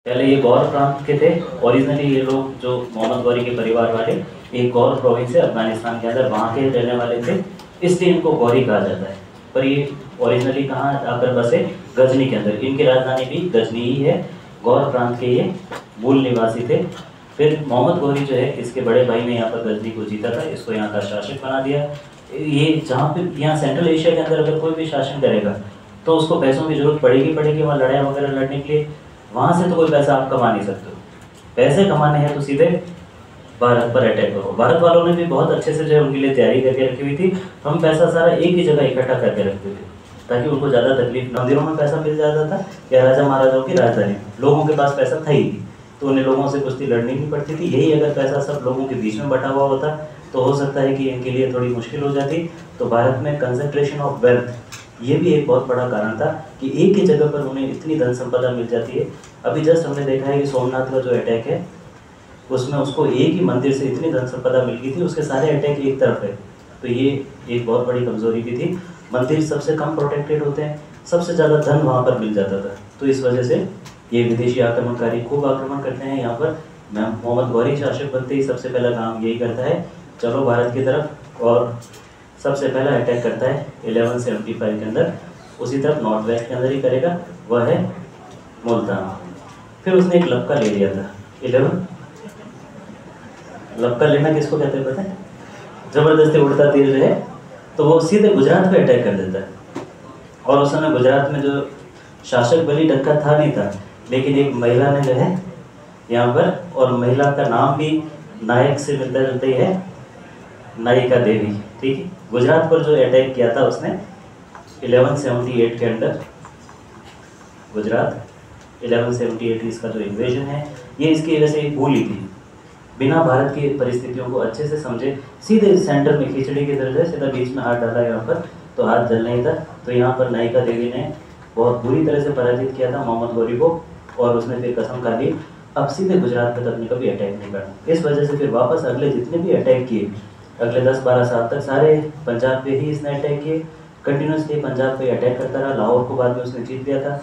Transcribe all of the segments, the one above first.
पहले ये गौर प्रांत के थे। ओरिजिनली ये लोग जो मोहम्मद गौरी के परिवार वाले एक गौर प्रोविंस है अफगानिस्तान के अंदर, वहाँ के रहने वाले थे, इसलिए इनको गौरी कहा जाता है। पर ये ओरिजिनली कहाँ आकर बसे? गजनी के अंदर। इनकी राजधानी भी गजनी ही है। गौर प्रांत के ये मूल निवासी थे। फिर मोहम्मद गौरी जो है, इसके बड़े भाई ने यहाँ पर गजनी को जीता था, इसको यहाँ का शासक बना दिया। ये जहाँ पे यहाँ सेंट्रल एशिया के अंदर अगर कोई भी शासन करेगा तो उसको पैसों की जरूरत पड़ेगी वहाँ लड़ाई वगैरह लड़ने के लिए। वहाँ से तो कोई पैसा आप कमा नहीं सकते हो। पैसे कमाने हैं तो सीधे भारत पर अटैक करो। भारत वालों ने भी बहुत अच्छे से जो है उनके लिए तैयारी करके रखी हुई थी। हम पैसा सारा एक ही जगह इकट्ठा करके रखते थे ताकि उनको ज़्यादा तकलीफ, मंदिरों में पैसा मिल जाता था या राजा महाराजाओं की राजधानी में लोगों के पास पैसा था ही नहीं, तो उन्हें लोगों से कुश्ती लड़नी नहीं पड़ती थी। यही अगर पैसा सब लोगों के बीच में बटा हुआ होता तो हो सकता है कि इनके लिए थोड़ी मुश्किल हो जाती। तो भारत में कंसंट्रेशन ऑफ वेल्थ ये भी एक बहुत बड़ा कारण था कि एक ही जगह पर उन्हें इतनी धन संपदा मिल जाती है। अभी जस्ट हमने देखा है कि सोमनाथ का जो अटैक है उसमें उसको एक ही मंदिर से इतनी धन संपदा मिल गई थी, उसके सारे अटैक एक तरफ है। तो ये एक बहुत बड़ी कमजोरी भी थी। मंदिर सबसे कम प्रोटेक्टेड होते हैं, सबसे ज़्यादा धन वहाँ पर मिल जाता था, तो इस वजह से ये विदेशी आक्रमणकारी खूब आक्रमण करते हैं यहाँ पर। मोहम्मद गौरी शासक बनते ही सबसे पहला काम यही करता है, चलो भारत की तरफ, और सबसे पहला अटैक करता है 1175 के अंदर, उसी तरफ नॉर्थ वेस्ट के अंदर ही करेगा, वह है मुल्तान। फिर उसने एक लपका ले लिया था 11। लपका लेना किसको कहते हैं पता है? जबरदस्ती उड़ता तीर जो है, तो वो सीधे गुजरात पे अटैक कर देता है। और उस समय गुजरात में जो शासक बली डक्का था नहीं था, लेकिन एक महिला ने जो है यहाँ पर, और महिला का नाम भी नायक से मिलता जुलता ही है, नायिका देवी। ठीक है, गुजरात पर जो अटैक किया था उसने 1178 के अंदर, गुजरात 1178 इसका जो इन्वेजन है ये इसकी वजह से भूली थी। बिना भारत की परिस्थितियों को अच्छे से समझे सीधे सेंटर में खिचड़ी की तरह से सीधा बीच में हाथ डाला यहाँ पर, तो हाथ जल नहीं था। तो यहाँ पर नायिका देवी ने बहुत बुरी तरह से पराजित किया था मोहम्मद गौरी को, और उसने फिर कसम खा ली अब सीधे गुजरात पर अपने कभी अटैक नहीं करना। इस वजह से फिर वापस अगले जितने भी अटैक किए, अगले 10-12 साल तक सारे पंजाब पे ही इसने अटैक किए, कंटिन्यूसली पंजाब पे अटैक करता रहा। लाहौर को बाद में उसने जीत लिया था।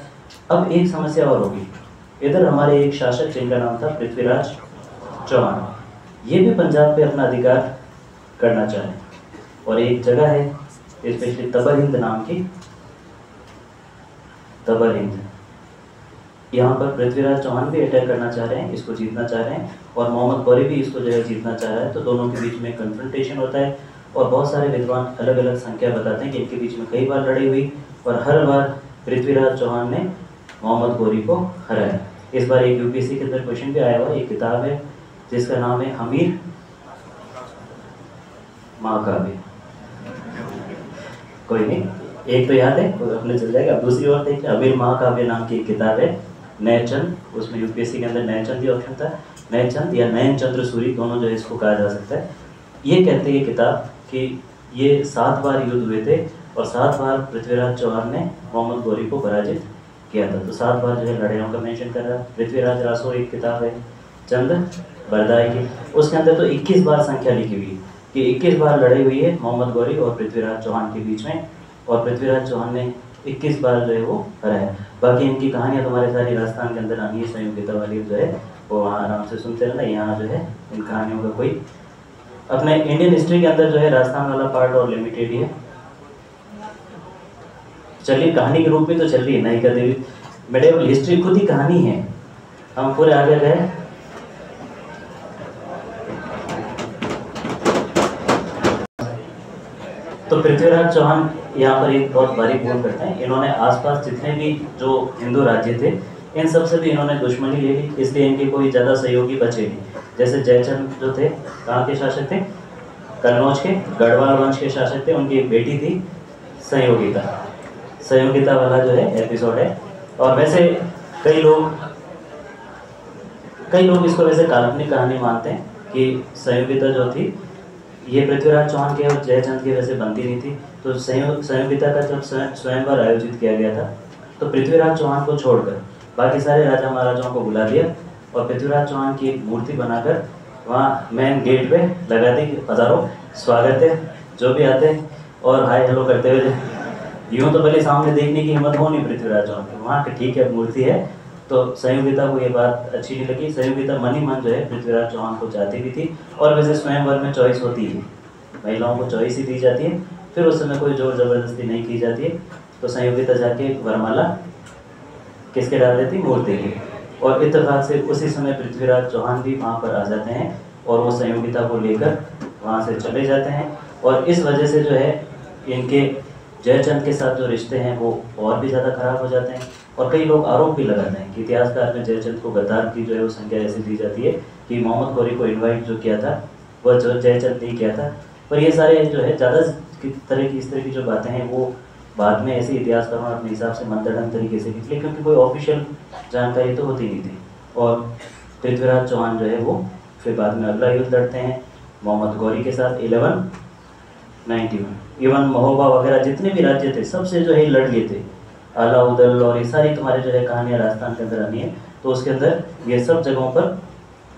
अब एक समस्या और होगी, इधर हमारे एक शासक जिनका नाम था पृथ्वीराज चौहान, ये भी पंजाब पे अपना अधिकार करना चाहे, और एक जगह है स्पेशली तबर हिंद नाम की, तबर हिंद, यहाँ पर पृथ्वीराज चौहान भी अटैक करना चाह रहे हैं, इसको जीतना चाह रहे हैं, और मोहम्मद गौरी भी इसको जो है जीतना चाह रहा है। तो दोनों के बीच में कन्फ्रंटेशन होता है, और बहुत सारे विद्वान अलग अलग संख्या बताते हैं कि इनके बीच में कई बार लड़ाई हुई, और हर बार पृथ्वीराज चौहान ने मोहम्मद गौरी को हराया। इस बार एक यूपीएससी के अंदर क्वेश्चन भी आया हुआ, एक किताब है जिसका नाम है हमीर महाकाव्य। कोई नहीं, एक तो याद है, अपने चल जाएगा। दूसरी ओर देखिए, हमीर महाकाव्य नाम की एक किताब है, नयचंद, उसमें यूपीएससी के अंदर नयचंद ही ऑप्शन था, नयचंद या नयन चंद्र सूरी दोनों जो है इसको कहा जा सकता है। ये कहते हैं ये किताब कि ये 7 बार युद्ध हुए थे, और 7 बार पृथ्वीराज चौहान ने मोहम्मद गौरी को पराजित किया था। तो 7 बार जो है लड़ाइयों का मेंशन कर रहा है। पृथ्वीराज रासो एक किताब है चंद बरदाई की, उसके अंदर तो 21 बार संख्या लिखी हुई है कि 21 बार लड़ाई हुई है मोहम्मद गौरी और पृथ्वीराज चौहान के बीच में, और पृथ्वीराज चौहान ने 21 बार जो है वो हराया। बाकी इनकी कहानियाँ तुम्हारे सारी राजस्थान के अंदर आनी है, संयोगिता वाली जो है वो वहाँ आराम से सुनते रहना। यहाँ जो है इन कहानियों का कोई, अपने इंडियन हिस्ट्री के अंदर जो है राजस्थान वाला पार्ट और लिमिटेड ही है। चलिए कहानी के रूप में तो चल रही है नायिका देवी, मेडिवल हिस्ट्री खुद ही कहानी है। हम पूरे आगे गए, तो पृथ्वीराज चौहान यहाँ पर एक बहुत भारी भूल करते हैं। इन्होंने आसपास जितने भी जो हिंदू राज्य थे इन सब से भी इन्होंने दुश्मनी ले ली, इसलिए इनके कोई ज़्यादा सहयोगी बचे नहीं। जैसे जयचंद जो थे, कहाँ के शासक थे? कन्नौज के, गढ़वाल वंश के शासक थे। उनकी एक बेटी थी संयोगिता, संयोगिता वाला जो है एपिसोड है। और वैसे कई लोग इसको वैसे काल्पनिक कहानी मानते हैं कि संयोगिता जो थी ये पृथ्वीराज चौहान के और जयचंद के वैसे बनती नहीं थी। तो संयोगिता का जब स्वयंवर आयोजित किया गया था तो पृथ्वीराज चौहान को छोड़कर बाकी सारे राजा महाराजाओं को बुला दिया, और पृथ्वीराज चौहान की एक मूर्ति बनाकर वहाँ मेन गेट पे लगा दी कि पधारो, स्वागत है, जो भी आते हैं और हाय हेलो करते हुए। यूँ तो पहले सामने देखने की हिम्मत हो नहीं पृथ्वीराज चौहान की, वहाँ ठीक है मूर्ति है, तो संयोगिता को ये बात अच्छी नहीं लगी। संयोगिता मन ही मन जो है पृथ्वीराज चौहान को चाहती भी थी, और वैसे स्वयंवर में चॉइस होती है, महिलाओं को चॉइस ही दी जाती है, फिर उस समय कोई जोर जबरदस्ती नहीं की जाती है। तो संयोगिता जाके वरमाला किसके डाल देती? मूर्ति की। और इत्तेफाक से उसी समय पृथ्वीराज चौहान भी वहाँ पर आ जाते हैं और वो संयोगिता को लेकर वहाँ से चले जाते हैं। और इस वजह से जो है इनके जयचंद के साथ जो रिश्ते हैं वो और भी ज़्यादा खराब हो जाते हैं। और कई लोग आरोप भी लगाते हैं कि इतिहासकार में जयचंद को गद्दार की जो है वो संख्या ऐसी दी जाती है कि मोहम्मद गौरी को इन्वाइट जो किया था वह जो जयचंद नहीं किया था। पर ये सारे जो है ज़्यादा इस तरह की जो बातें हैं वो बाद में ऐसे इतिहासकारों ने अपने हिसाब से मनगढ़ंत तरीके से निकले, क्योंकि कोई ऑफिशियल जानकारी तो होती नहीं थी। और पृथ्वीराज चौहान जो है वो फिर बाद में अगला युद्ध लड़ते हैं मोहम्मद गौरी के साथ 1191। इवन महोबा वगैरह जितने भी राज्य थे सबसे जो है लड़ लिए थे, अलाउदल और ये सारी तुम्हारे जो है कहानियाँ राजस्थान के अंदर आनी है, तो उसके अंदर ये सब जगहों पर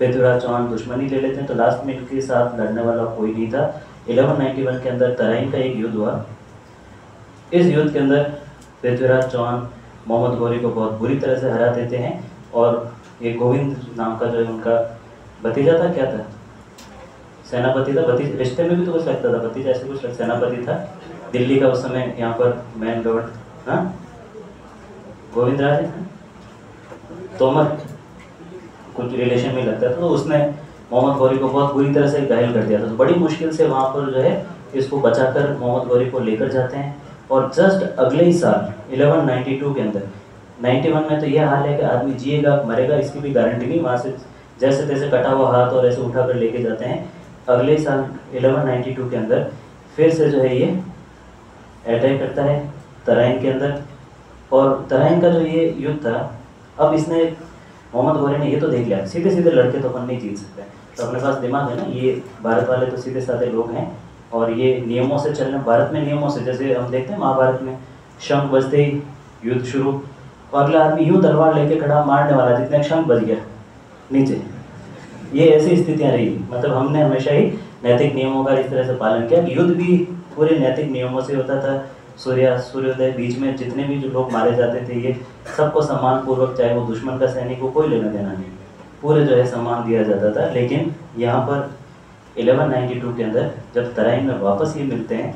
पृथ्वीराज चौहान दुश्मनी ले लेते हैं। तो लास्ट में इनके साथ लड़ने वाला कोई नहीं था। 1191 के अंदर तराइन का एक युद्ध हुआ। इस युद्ध के अंदर पृथ्वीराज चौहान मोहम्मद गौरी को बहुत बुरी तरह से हरा देते हैं। और ये गोविंद नाम का जो है उनका भतीजा था, क्या था, सेनापति था, भतीजा रिश्ते में भी तो कुछ लगता था, भतीजा ऐसे कुछ सेनापति था दिल्ली का उस समय यहाँ पर मैन लॉर्ड, हाँ गोविंद राज तोमर कुछ रिलेशन में लगता था। तो उसने मोहम्मद गौरी को बहुत बुरी तरह से घायल कर दिया था। तो बड़ी मुश्किल से वहाँ पर जो है इसको बचाकर मोहम्मद गौरी को लेकर जाते हैं। और जस्ट अगले ही साल 1192 के अंदर, 91 में तो यह हाल है कि आदमी जिएगा मरेगा इसकी भी गारंटी नहीं, वहाँ से जैसे तैसे कटा हुआ हाथ और ऐसे उठा कर लेके जाते हैं। अगले साल 1192 के अंदर फिर से जो है ये अटैक करता है तराइन के अंदर। और तराइन का जो ये युद्ध था, अब इसने मोहम्मद गौरी ने ये तो देख लिया सीधे सीधे लड़के तो अपन नहीं जीत सकते, तो अपने पास दिमाग है ना, ये भारत वाले तो सीधे साधे लोग हैं और ये नियमों से चलने, भारत में नियमों से, जैसे हम देखते हैं महाभारत में शंख बजते ही युद्ध शुरू, और अगला आदमी यूँ तलवार लेके खड़ा मारने वाला जितने शंख बज गया नीचे, ये ऐसी स्थितियाँ रही। मतलब हमने हमेशा ही नैतिक नियमों का इस तरह से पालन किया कि युद्ध भी पूरे नैतिक नियमों से होता था। सूर्योदय बीच में जितने भी जो लोग मारे जाते थे ये सबको सम्मान पूर्वक, चाहे वो दुश्मन का सैनिक को कोई लेना देना नहीं, पूरे जो है सम्मान दिया जाता था। लेकिन यहाँ पर 1192 के अंदर जब तराइन में वापस ये मिलते हैं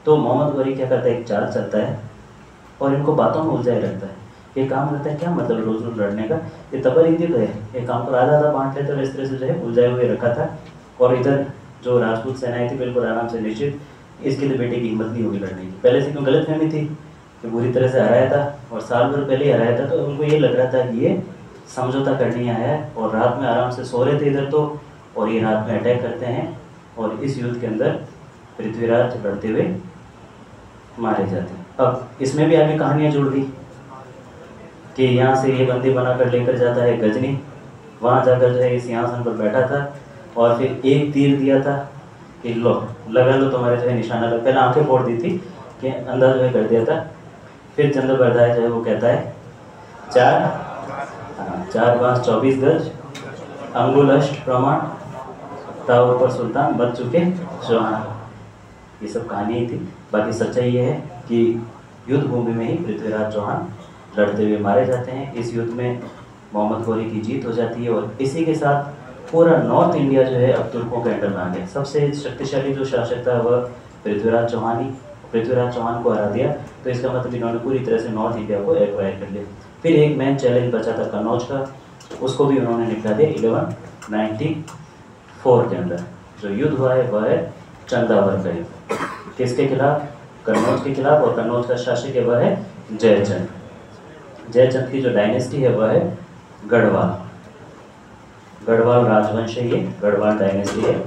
तो मोहम्मद गौरी क्या करता है, एक चाल चलता है और इनको बातों में उलझाए रखता है। ये काम करता है, क्या मतलब रोज रोज लड़ने का, ये तबर ही है, ये काम को आधा आधा बांट लेते और इस तरह से जो है उलझाए हुए रखा था। और इधर जो राजपूत सेनाएं थी बिल्कुल आराम से निश्चित इसके लिए बेटे की हिम्मत नहीं होगी लड़ने की। पहले से क्यों गलतफहमी थी कि बुरी तरह से हराया था और साल भर पहले ही हराया था, तो उनको ये लग रहा था कि ये समझौता करने आया है। और रात में आराम से सो रहे थे इधर तो, और ये रात में अटैक करते हैं और इस युद्ध के अंदर पृथ्वीराज लड़ते हुए मारे जाते हैं। अब इसमें भी आगे कहानियाँ जुड़ गई कि यहाँ से ये बंदी बनाकर लेकर जाता है गजनी, वहाँ जाकर जो है इस सिंहासन पर बैठा था और फिर एक तीर दिया था कि लो लगा लो तुम्हारे जो है निशाना लग, पहले आंखें फोड़ दी थी कि अंदर जो है कर दिया था। फिर चंद्रबरदाय जो है वो कहता है 4 बांस 24 गज अंगुल अष्ट प्रमाण ताव पर सुल्तान बच चुके चौहान। ये सब कहानी थी। बाकी सच्चाई ये है कि युद्ध भूमि में ही पृथ्वीराज चौहान लड़ते हुए मारे जाते हैं। इस युद्ध में मोहम्मद गौरी की जीत हो जाती है और इसी के साथ पूरा नॉर्थ इंडिया जो है अब तुर्कों के अंडर में आ गया। सबसे शक्तिशाली जो शासक था वह पृथ्वीराज चौहान ही, पृथ्वीराज चौहान को हरा दिया तो इसका मतलब इन्होंने पूरी तरह से नॉर्थ इंडिया को एक्वायर कर लिया। फिर एक मेन चैलेंज बचा था कन्नौज का, उसको भी उन्होंने निपटा दिया 1194 के अंदर। जो युद्ध हुआ है वह है चंदावर का युद्ध, किसके खिलाफ, कन्नौज के खिलाफ, और कन्नौज का शासक है वह है जयचंद। जयचंद की जो डायनेस्टी है वह है गढ़वाल, गढ़वाल राजवंश है, ये गढ़वाल डायनेस्टी है,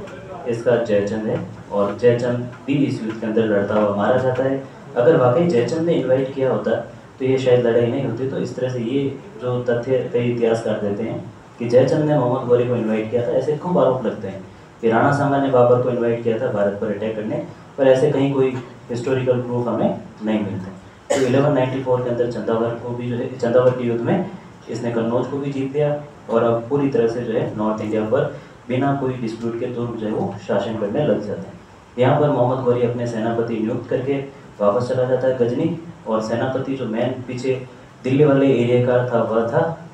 इसका जयचंद है। और जयचंद भी इस युद्ध के अंदर लड़ता हुआ मारा जाता है। अगर वाकई जयचंद ने इन्वाइट किया होता तो ये शायद लड़ाई नहीं होती। तो इस तरह से ये जो तथ्य कई इतिहासकार देते हैं कि जयचंद ने मोहम्मद गौरी को इन्वाइट किया था, ऐसे खूब आरोप लगते हैं कि राणा सांगा ने बाबर को इन्वाइट किया था भारत पर अटैक करने, पर ऐसे कहीं कोई हिस्टोरिकल प्रूफ हमें नहीं मिलते। तो 1194 के अंदर चंदावर को भी जो है, चंदावर के युद्ध में इसने कन्नौज को भी जीत दिया और अब पूरी तरह से जो है नॉर्थ इंडिया पर बिना कोई डिस्प्यूट के तुर्क जो है वो शासन करने लग जाते हैं। यहाँ पर मोहम्मद गौरी अपने सेनापति नियुक्त करके वापस चला जाता है गजनी, और सेनापति जो मैन पीछे दिल्ली वाले एरिया का था वह था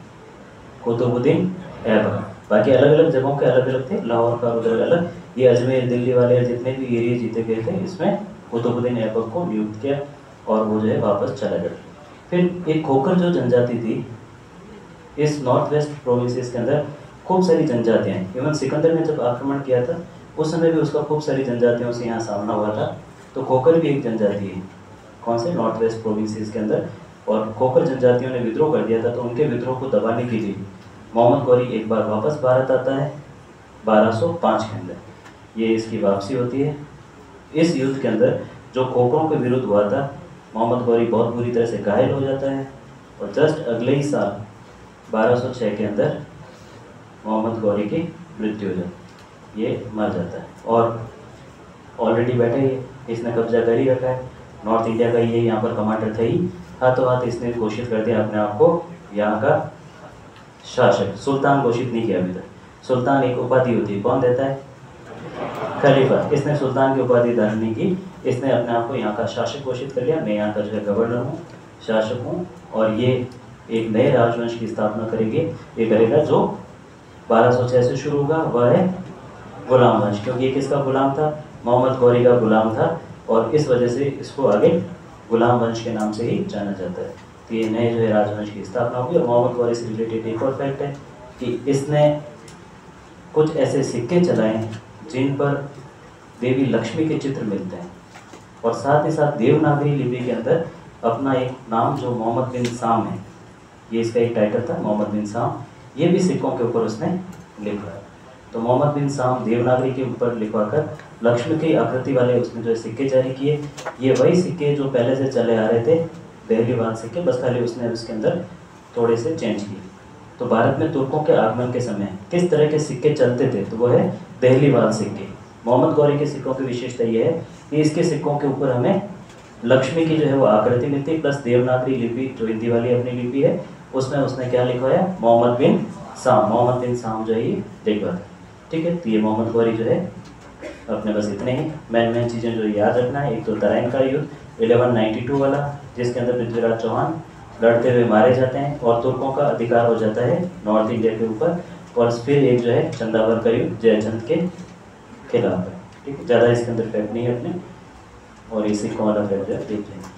कुतुबुद्दीन ऐबक। बाकी अलग अलग जगहों के अलग अलग थे, लाहौर का उधर अलग। ये अजमेर दिल्ली वाले जितने भी एरिया जीते गए थे इसमें कुतुबुद्दीन ऐबक को नियुक्त किया और वो जो है वापस चला गया। फिर एक खोखर जो जनजाति थी इस नॉर्थ वेस्ट प्रोविंसेस के अंदर खूब सारी जनजातियाँ हैं। इवन सिकंदर ने जब आक्रमण किया था उस समय भी उसका खूब सारी जनजातियों से यहाँ सामना हुआ था। तो खोखर भी एक जनजाति है, कौन से नॉर्थ वेस्ट प्रोविंसेस के अंदर। और खोखर जनजातियों ने विद्रोह कर दिया था, तो उनके विद्रोह को दबाने के लिए मोहम्मद गौरी एक बार वापस भारत आता है 1205 के अंदर। ये इसकी वापसी होती है। इस युद्ध के अंदर जो खोखरों के विरुद्ध हुआ था, मोहम्मद गौरी बहुत बुरी तरह से घायल हो जाता है और जस्ट अगले ही साल 1206 के अंदर मोहम्मद गौरी की मृत्यु हो जाती है, ये मर जाता है। और ऑलरेडी बैठे ही इसने कब्जा कर ही रखा है, नॉर्थ इंडिया का ये यहाँ पर कमांडर था ही, हाथों हाथ इसने घोषित कर दिया अपने आप को यहाँ का शासक। सुल्तान घोषित नहीं किया अभी तक। सुल्तान एक उपाधि होती है, कौन देता है? खलीफा। इसने सुल्तान की उपाधि धारण नहीं की, इसने अपने आप को यहाँ का शासक घोषित कर लिया। मैं यहाँ का जो है गवर्नर हूँ, शासक हूँ, और ये एक नए राजवंश की स्थापना करेंगे। ये करेगा जो 1206 से शुरू होगा, वह है गुलाम वंश, क्योंकि ये किसका गुलाम था? मोहम्मद गौरी का गुलाम था, और इस वजह से इसको आगे गुलाम वंश के नाम से ही जाना जाता है। तो ये नए जो है राजवंश की स्थापना होगी। और मोहम्मद गौरी से रिलेटेड एक और फैक्ट है कि इसने कुछ ऐसे सिक्के चलाए जिन पर देवी लक्ष्मी के चित्र मिलते हैं, और साथ ही साथ देवनागरी लिपि के अंदर अपना एक नाम जो मोहम्मद बिन साम है, ये इसका एक टाइटल था मोहम्मद बिन साम, ये भी सिक्कों के ऊपर उसने लिखा है। तो मोहम्मद बिन साम देवनागरी के ऊपर लिखवाकर लक्ष्मी की आकृति वाले उसने जो सिक्के जारी किए। ये वही सिक्के जो पहले से चले आ रहे थे, देहलीवाल सिक्के, बस खाली उसने उसके अंदर थोड़े से चेंज किए। तो भारत में तुर्कों के आगमन के समय किस तरह के सिक्के चलते थे, तो वो है देहलीवाल सिक्के। मोहम्मद गौरी के सिक्कों की विशेषता ये है कि इसके सिक्कों के ऊपर हमें लक्ष्मी की जो है वो आकृति मिलती है, प्लस देवनागरी लिपि जो हिंदी वाली अपनी लिपि है उसमें उसने क्या लिखवाया? मोहम्मद बिन साम। मोहम्मद बिन साम जो है ये लिखवाया। ठीक है, तो ये मोहम्मद गौरी जो है अपने बस इतने ही मेन चीज़ें जो याद रखना है। एक तो तराइन का युद्ध 1192 वाला, जिसके अंदर पृथ्वीराज चौहान लड़ते हुए मारे जाते हैं और तुर्कों का अधिकार हो जाता है नॉर्थ इंडिया के ऊपर। और फिर एक जो है चंदावर का युद्ध जयचंद के खिलाफ है। ठीक है, ज़्यादा इसके अंदर फैक्ट नहीं है अपने, और इसी को वाला फैक्ट जो है देख लेंगे।